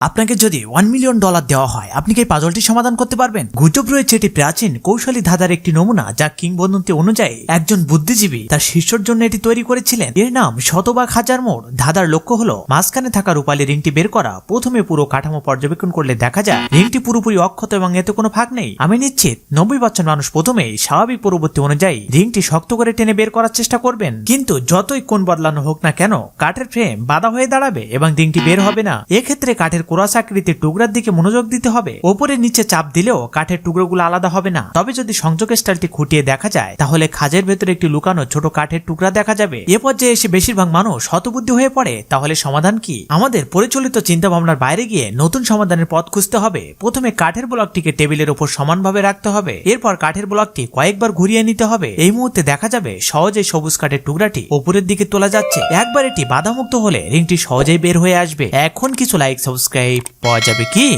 আপনাকে যদি $1 মিলিয়ন দেওয়া হয় আপনি কি এই পাজলটি সমাধান করতে পারবেন? গুজব রয়েছে এটি প্রাচীন কৌশলী ধাঁধার একটি নমুনা, যা কিংবদন্তি অনুযায়ী একজন বুদ্ধিজীবী তার শিষ্যর জন্য এটি তৈরি করেছিলেন। এর নাম শতভাগ হাজার মোড়। ধাঁধার লক্ষ্য হলো মাঝখানে থাকা রূপালী রিংটি বের করা। প্রথমে পুরো কাঠামো পর্যবেক্ষণ করলে দেখা যায় রিংটি পুরোপুরি অক্ষত এবং এতে কোনো ফাঁক নেই। আমি নিশ্চিত 90% মানুষ প্রথমেই স্বাভাবিক পরবর্তী অনুযায়ী রিংটি শক্ত করে টেনে বের করার চেষ্টা করবেন, কিন্তু যতই কোণ বদলানো হোক না কেন কাঠের ফ্রেম বাধা হয়ে দাঁড়াবে এবং রিংটি বের হবে না। এক্ষেত্রে কাঠের কোরাস আকৃতির টুকরার দিকে মনোযোগ দিতে হবে। ওপরে নিচে চাপ দিলেও কাঠের টুকরোগুলো আলাদা হবে না। তবে যদি সংযোগের স্টাইলটি খুঁটিয়ে দেখা যায় তাহলে খাঁজের ভেতরে একটি লুকানো ছোট কাঠের টুকরা দেখা যাবে। এ পর্যায়ে এসে বেশিরভাগ মানুষ হতবুদ্ধি হয়ে পড়ে। তাহলে সমাধান কি? আমাদের পরিচালিত চিন্তা ভাবনার বাইরে গিয়ে নতুন সমাধানের পথ খুঁজতে হবে। প্রথমে কাঠের ব্লকটিকে টেবিলের উপর সমানভাবে রাখতে হবে। এরপর কাঠের ব্লকটি কয়েকবার ঘুরিয়ে নিতে হবে। এই মুহূর্তে দেখা যাবে সহজেই সবুজ কাঠের টুকরাটি উপরের দিকে তোলা যাচ্ছে। একবার এটি বাধামুক্ত হলে রিংটি সহজেই বের হয়ে আসবে। এখন কিছু লাইক সাবস্ক্রাইব পাওয়া যাবে কি?